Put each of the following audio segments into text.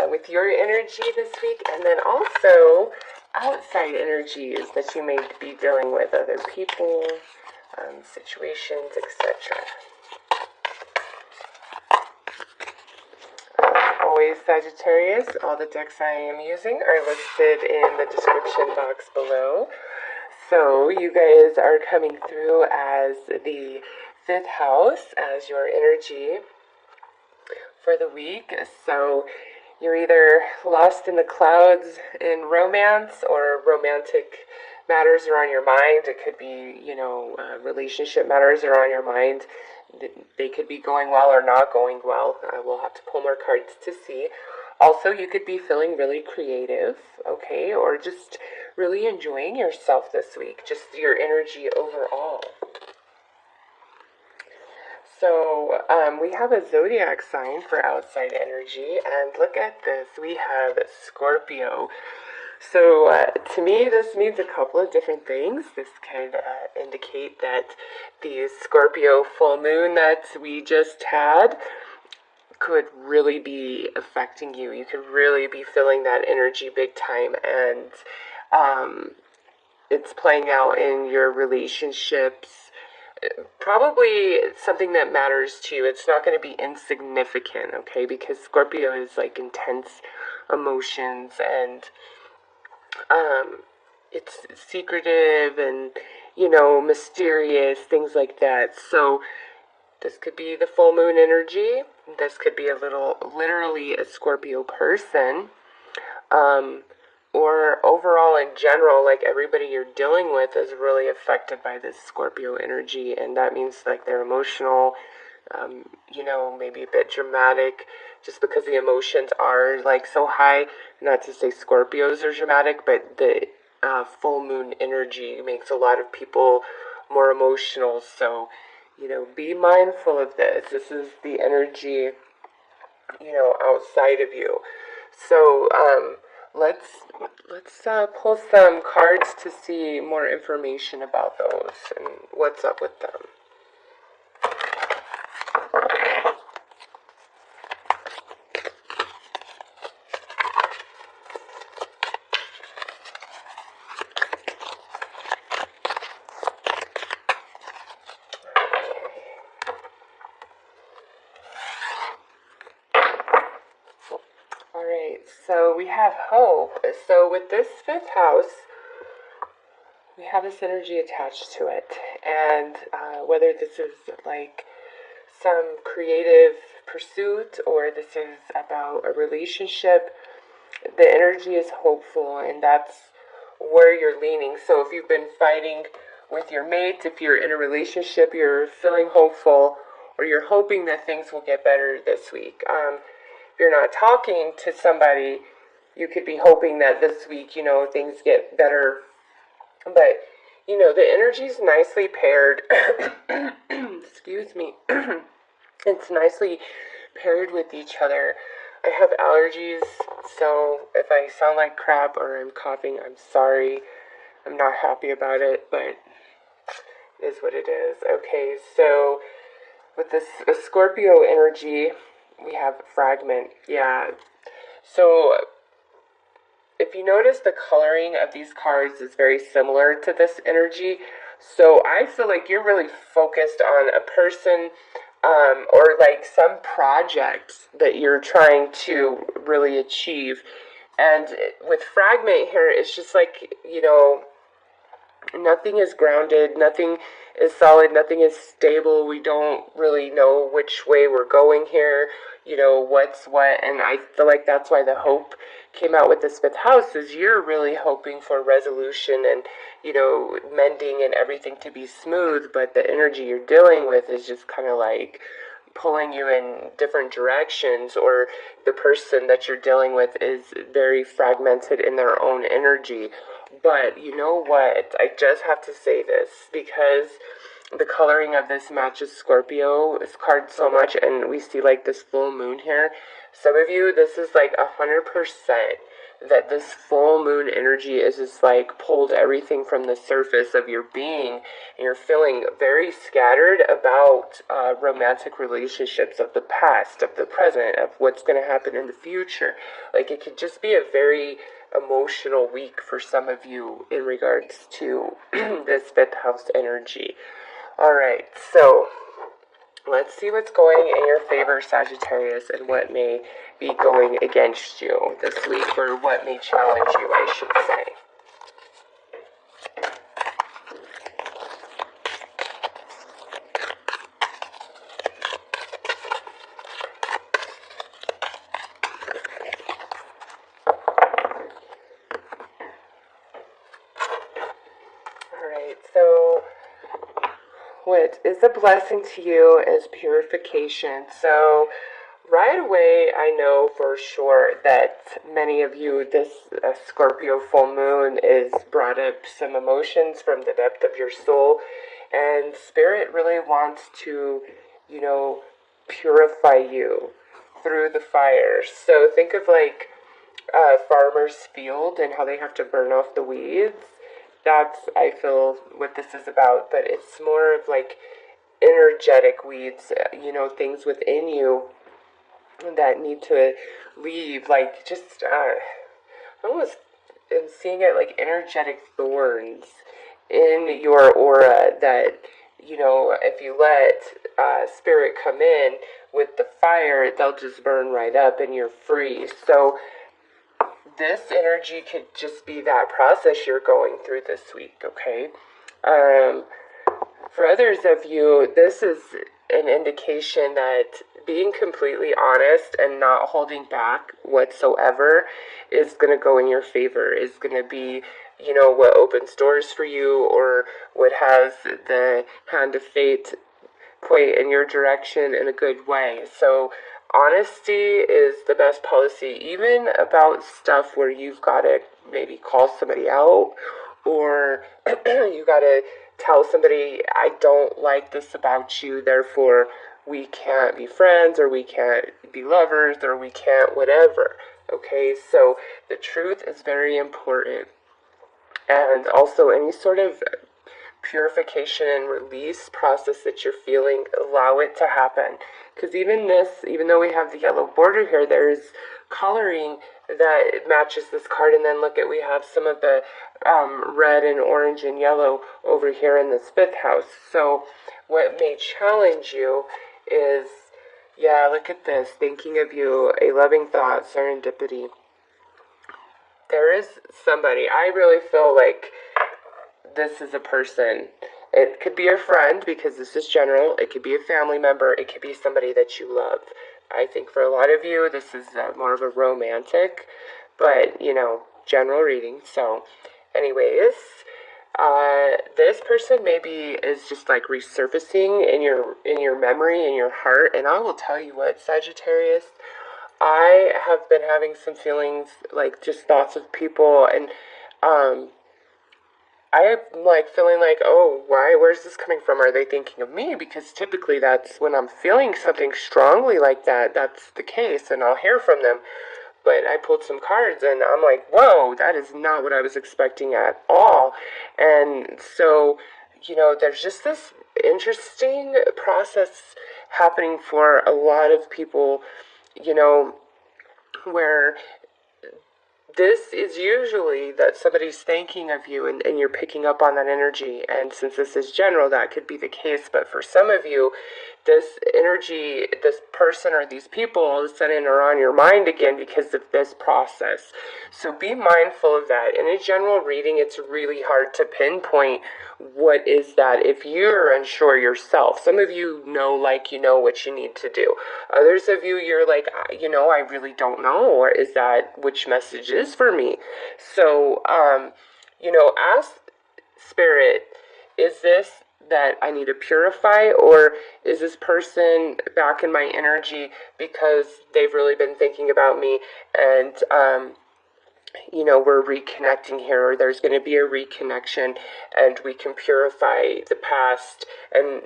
with your energy this week, and then also outside energies that you may be dealing with, other people, situations, etc. Always, Sagittarius, all the decks I am using are listed in the description box below. So you guys are coming through as the 5th house as your energy for the week. So you're either lost in the clouds in romance, or romantic matters are on your mind. It could be, relationship matters are on your mind. They could be going well or not going well. We'll have to pull more cards to see. Also, you could be feeling really creative, okay, or just really enjoying yourself this week, just your energy overall. So we have a zodiac sign for outside energy, and look at this. We have Scorpio. So to me, this means a couple of different things. This could indicate that the Scorpio full moon that we just had could really be affecting you. You could really be feeling that energy big time, and it's playing out in your relationships. Probably something that matters to you. It's not going to be insignificant, okay? Because Scorpio is like intense emotions, and it's secretive and, mysterious, things like that. So this could be the full moon energy. This could be literally a Scorpio person. Or overall in general, like everybody you're dealing with is really affected by this Scorpio energy. And that means like they're emotional, maybe a bit dramatic, just because the emotions are like so high. Not to say Scorpios are dramatic, but the full moon energy makes a lot of people more emotional. So, be mindful of this. This is the energy, outside of you. So, let's pull some cards to see more information about those and what's up with them. So we have hope. So with this 5th house, we have this energy attached to it. And whether this is like some creative pursuit or this is about a relationship, the energy is hopeful, and that's where you're leaning. So if you've been fighting with your mate, if you're in a relationship, you're feeling hopeful, or you're hoping that things will get better this week. If you're not talking to somebody, you could be hoping that this week, things get better. But, the energy's nicely paired. Excuse me. It's nicely paired with each other. I have allergies, so if I sound like crap or I'm coughing, I'm sorry. I'm not happy about it, but it is what it is. Okay, so with this Scorpio energy, we have fragment. Yeah. So if you notice, the coloring of these cards is very similar to this energy. So I feel like you're really focused on a person or like some project that you're trying to really achieve. And with fragment here, it's just like, nothing is grounded, nothing is solid, nothing is stable. We don't really know which way we're going here, what's what. And I feel like that's why the hope came out with this 5th house, is you're really hoping for resolution and, mending and everything to be smooth. But the energy you're dealing with is just kind of like pulling you in different directions, or the person that you're dealing with is very fragmented in their own energy. But you know what? I just have to say this because the coloring of this matches Scorpio's card so much, and we see like this full moon here. Some of you, this is like 100% that this full moon energy is just like pulled everything from the surface of your being, and you're feeling very scattered about romantic relationships of the past, of the present, of what's going to happen in the future. Like, it could just be a very emotional week for some of you in regards to this fifth house energy. All right, so let's see what's going in your favor, Sagittarius, and what may be going against you this week, or what may challenge you, I should say. All right, so what is a blessing to you is purification. So right away, I know for sure that many of you, this Scorpio full moon is brought up some emotions from the depth of your soul, and Spirit really wants to, purify you through the fire. So think of like a farmer's field and how they have to burn off the weeds. That's, I feel, what this is about, but it's more of like energetic weeds, things within you that need to leave, like just, I almost am seeing it like energetic thorns in your aura that, if you let Spirit come in with the fire, they'll just burn right up and you're free. So this energy could just be that process you're going through this week, okay? For others of you, this is an indication that being completely honest and not holding back whatsoever is going to go in your favor, is going to be, what opens doors for you, or what has the hand of fate point in your direction in a good way. So honesty is the best policy, even about stuff where you've got to maybe call somebody out, or you got to tell somebody, I don't like this about you, therefore we can't be friends, or we can't be lovers, or we can't whatever. Okay, so the truth is very important. And also any sort of purification and release process that you're feeling, allow it to happen. Because even though we have the yellow border here, there's coloring that matches this card. And then look at, we have some of the red and orange and yellow over here in this fifth house. So what may challenge you is, yeah, look at this, thinking of you, a loving thought, serendipity. There is somebody, I really feel like this is a person. It could be a friend, because this is general. It could be a family member. It could be somebody that you love. I think for a lot of you, this is more of a romantic, but, general reading. So, anyways, this person maybe is just like resurfacing in your memory, in your heart. And I will tell you what, Sagittarius, I have been having some feelings, like just thoughts of people, and I'm like feeling like, oh, where's this coming from? Are they thinking of me? Because typically that's when I'm feeling something strongly like that, that's the case, and I'll hear from them. But I pulled some cards and I'm like, whoa, that is not what I was expecting at all. And so, there's just this interesting process happening for a lot of people, where this is usually that somebody's thinking of you, and you're picking up on that energy. And since this is general, that could be the case. But for some of you, this energy, this person or these people all of a sudden are on your mind again because of this process. So be mindful of that. In a general reading, it's really hard to pinpoint what is that if you're unsure yourself. Some of you know what you need to do. Others of you, you're like, I really don't know, or is that which message is for me? So, ask Spirit, is this that I need to purify, or is this person back in my energy because they've really been thinking about me, and we're reconnecting here, or there's going to be a reconnection, and we can purify the past and,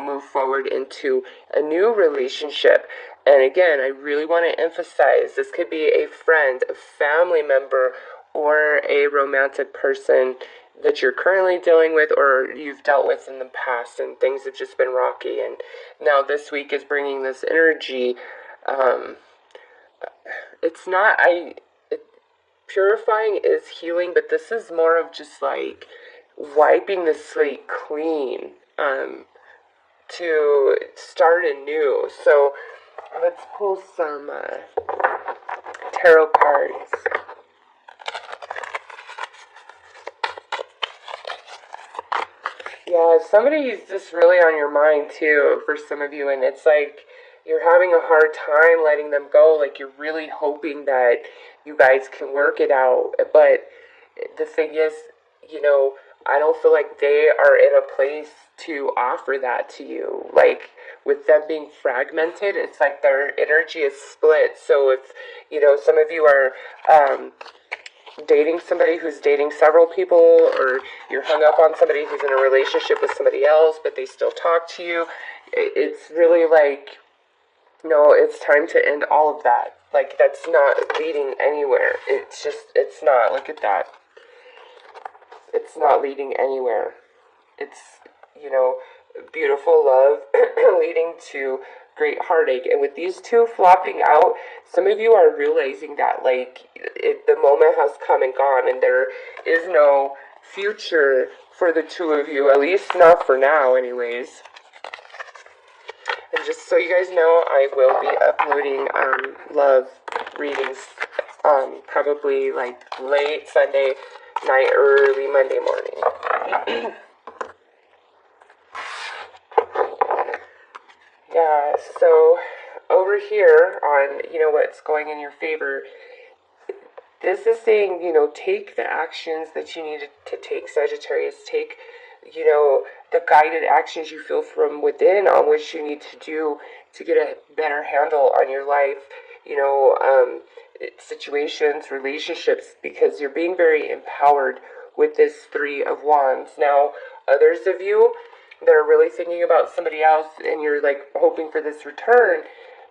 move forward into a new relationship. And again, I really want to emphasize this could be a friend, a family member, or a romantic person that you're currently dealing with or you've dealt with in the past, and things have just been rocky. And now this week is bringing this energy. It's not, purifying is healing, but this is more of just like wiping the slate clean, to start anew. So let's pull some tarot cards. Yeah, somebody's just really on your mind too for some of you, and it's like you're having a hard time letting them go. Like you're really hoping that you guys can work it out. But the thing is, I don't feel like they are in a place to offer that to you. Like with them being fragmented, it's like their energy is split. So if, some of you are dating somebody who's dating several people, or you're hung up on somebody who's in a relationship with somebody else, but they still talk to you, it's really like, no, it's time to end all of that. Like, that's not leading anywhere. It's not. Look at that. It's not leading anywhere. It's, beautiful love leading to great heartache. And with these two flopping out, some of you are realizing that, like, the moment has come and gone, and there is no future for the two of you, at least not for now, anyways. And just so you guys know, I will be uploading love readings probably like late Sunday night, early Monday morning. Yeah, so over here on, what's going in your favor, this is saying, take the actions that you need to take, Sagittarius. Take, the guided actions you feel from within on which you need to do to get a better handle on your life, situations, relationships, because you're being very empowered with this Three of Wands. Now, others of you that are really thinking about somebody else and you're like hoping for this return,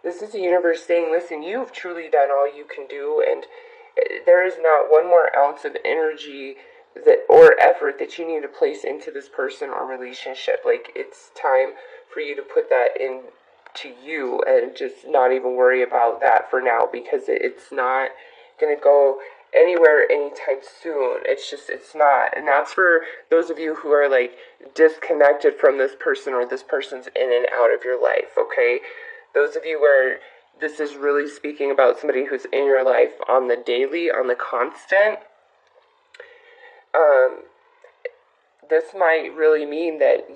this is the universe saying, listen, you've truly done all you can do, and there is not one more ounce of energy or effort that you need to place into this person or relationship. Like, it's time for you to put that into you and just not even worry about that for now, because it's not going to go anywhere anytime soon. It's not. And that's for those of you who are like disconnected from this person, or this person's in and out of your life, okay? Those of you where this is really speaking about somebody who's in your life on the daily, on the constant, this might really mean that,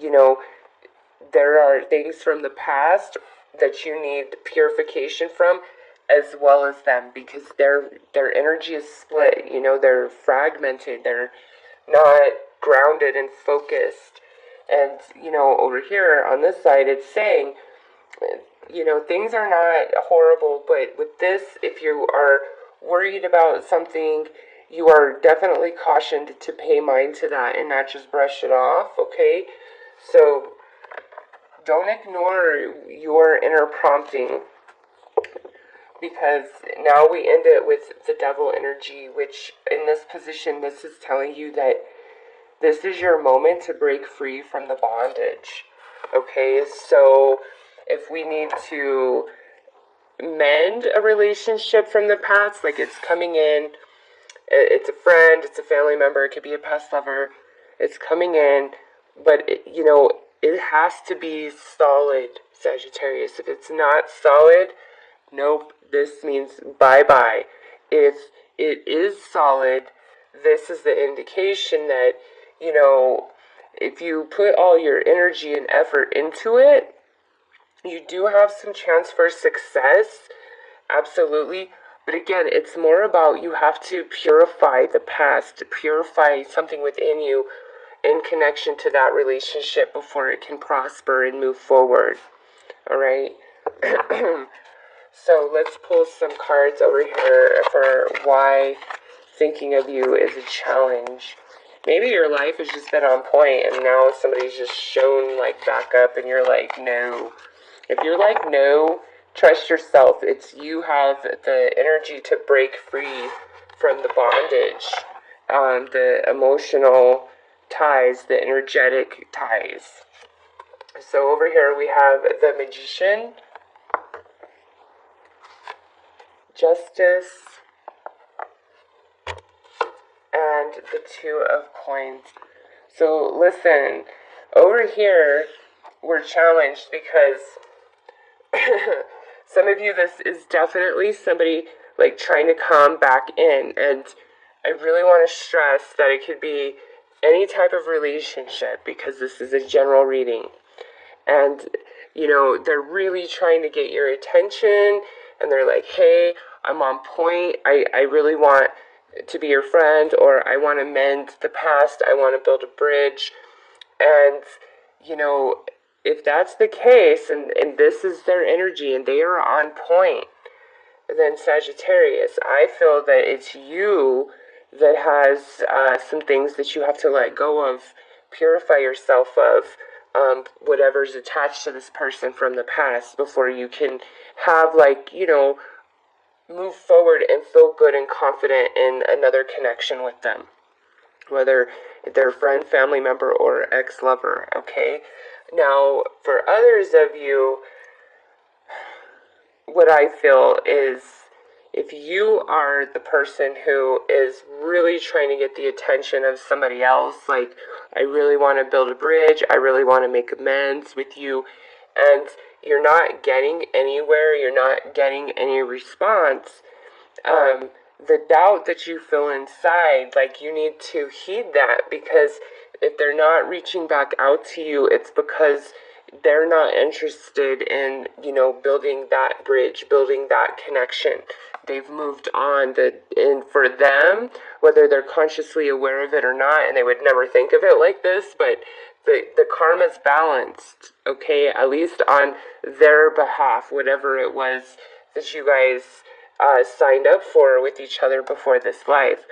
there are things from the past that you need purification from, as well as them, because their energy is split, they're fragmented, they're not grounded and focused. And, over here on this side, it's saying, things are not horrible, but with this, if you are worried about something, you are definitely cautioned to pay mind to that and not just brush it off, okay? So don't ignore your inner prompting, because now we end it with the Devil energy, which in this position, this is telling you that this is your moment to break free from the bondage, okay? So if we need to mend a relationship from the past, like it's coming in, it's a friend, it's a family member, it could be a past lover, it's coming in, but it has to be solid, Sagittarius. If it's not solid, nope, this means bye-bye. If it is solid, this is the indication that, if you put all your energy and effort into it, you do have some chance for success, absolutely. But again, it's more about you have to purify the past, to purify something within you in connection to that relationship before it can prosper and move forward. All right? So let's pull some cards over here for why thinking of you as a challenge. Maybe your life has just been on point and now somebody's just shown like back up and you're like, no. If you're like, no, trust yourself. It's you have the energy to break free from the bondage, the emotional ties, the energetic ties. So over here we have the Magician, Justice, and the Two of Coins. So listen, over here we're challenged because some of you, this is definitely somebody like trying to come back in, and I really want to stress that it could be any type of relationship because this is a general reading. And, you know, they're really trying to get your attention and they're like, hey, I'm on point. I really want to be your friend, or I want to mend the past. I want to build a bridge. And, you know, if that's the case and this is their energy and they are on point, then Sagittarius, I feel that it's you that has some things that you have to let go of, purify yourself of, whatever's attached to this person from the past before you can have, like, you know, move forward and feel good and confident in another connection with them, whether they're a friend, family member, or ex-lover, okay? Now, for others of you, what I feel is if you are the person who is really trying to get the attention of somebody else, like, I really want to build a bridge, I really want to make amends with you, and you're not getting anywhere, you're not getting any response, the doubt that you feel inside, like, you need to heed that, because if they're not reaching back out to you, it's because they're not interested in, you know, building that bridge, building that connection. They've moved on. And for them, whether they're consciously aware of it or not, and they would never think of it like this, but the karma's balanced, okay? At least on their behalf, whatever it was that you guys signed up for with each other before this life.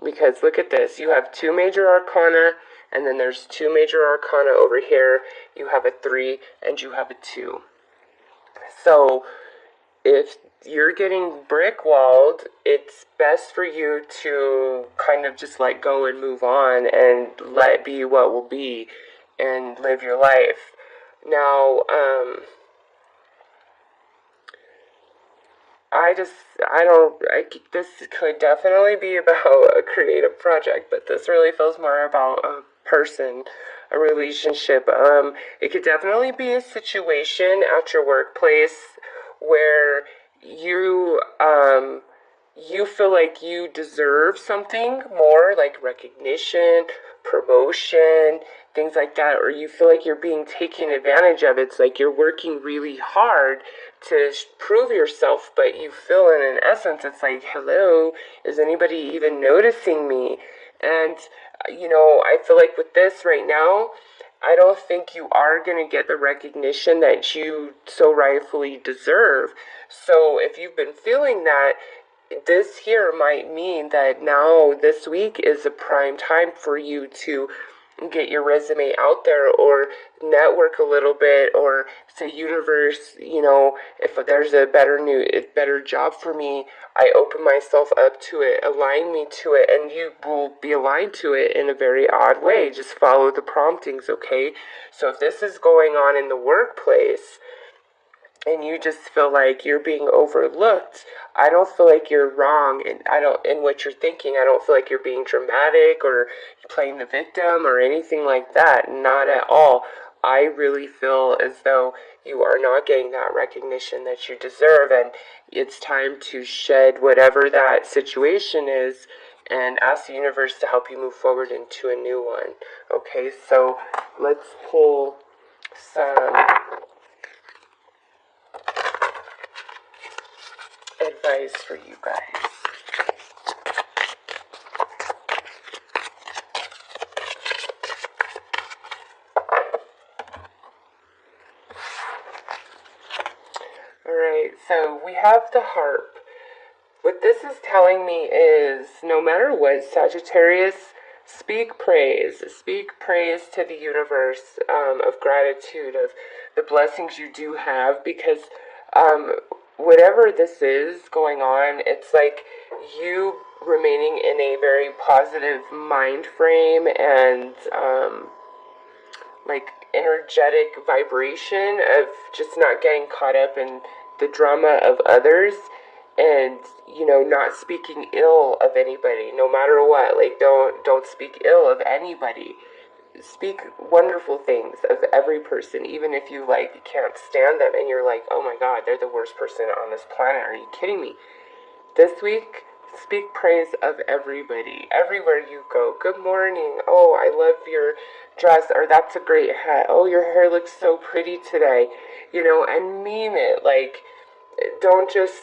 Because look at this. You have 2 major arcana, and then there's 2 major arcana over here. You have a 3 and you have a 2. So if you're getting brick walled, it's best for you to kind of just let go and move on and let it be what will be and live your life. Now, this could definitely be about a creative project, but this really feels more about a person, a relationship. It could definitely be a situation at your workplace where you feel like you deserve something more, like recognition, promotion, things like that, or you feel like you're being taken advantage of. It's like you're working really hard to prove yourself, but you feel in essence, it's like, hello, is anybody even noticing me? And, you know, I feel like with this right now, I don't think you are going to get the recognition that you so rightfully deserve. So if you've been feeling that, this here might mean that now this week is a prime time for you to get your resume out there or network a little bit, or say, universe, you know, if there's a better job for me, I open myself up to it, align me to it, and you will be aligned to it in a very odd way. Just follow the promptings, okay? So if this is going on in the workplace and you just feel like you're being overlooked, I don't feel like you're wrong, and in what you're thinking. I don't feel like you're being dramatic or playing the victim or anything like that. Not at all. I really feel as though you are not getting that recognition that you deserve, and it's time to shed whatever that situation is and ask the universe to help you move forward into a new one. Okay, so let's pull some advice for you guys. Alright, so we have the harp. What this is telling me is no matter what, Sagittarius, speak praise. Speak praise to the universe, of gratitude, of the blessings you do have, because um, whatever this is going on, it's like you remaining in a very positive mind frame and like energetic vibration of just not getting caught up in the drama of others, and not speaking ill of anybody no matter what. Like, don't speak ill of anybody. Speak wonderful things of every person, even if you like can't stand them and you're like, oh my god, they're the worst person on this planet, are you kidding me? This week, speak praise of everybody, everywhere you go. Good morning. Oh, I love your dress, or that's a great hat. Oh, your hair looks so pretty today. And mean it. Like, don't just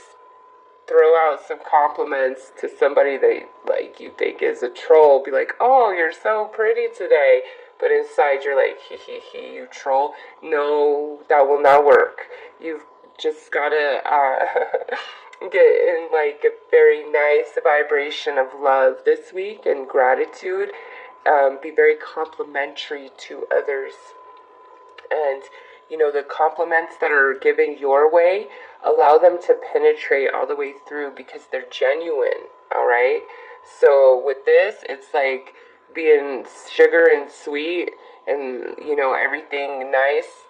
throw out some compliments to somebody that like you think is a troll. Be like, oh, you're so pretty today. But inside you're like, hee hee hee, you troll. No, that will not work. You've just gotta get in like a very nice vibration of love this week and gratitude. Be very complimentary to others. And the compliments that are given your way, allow them to penetrate all the way through because they're genuine. All right. So with this, it's like being sugar and sweet, and everything nice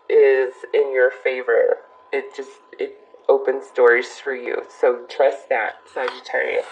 is in your favor. It opens doors for you. So trust that, Sagittarius.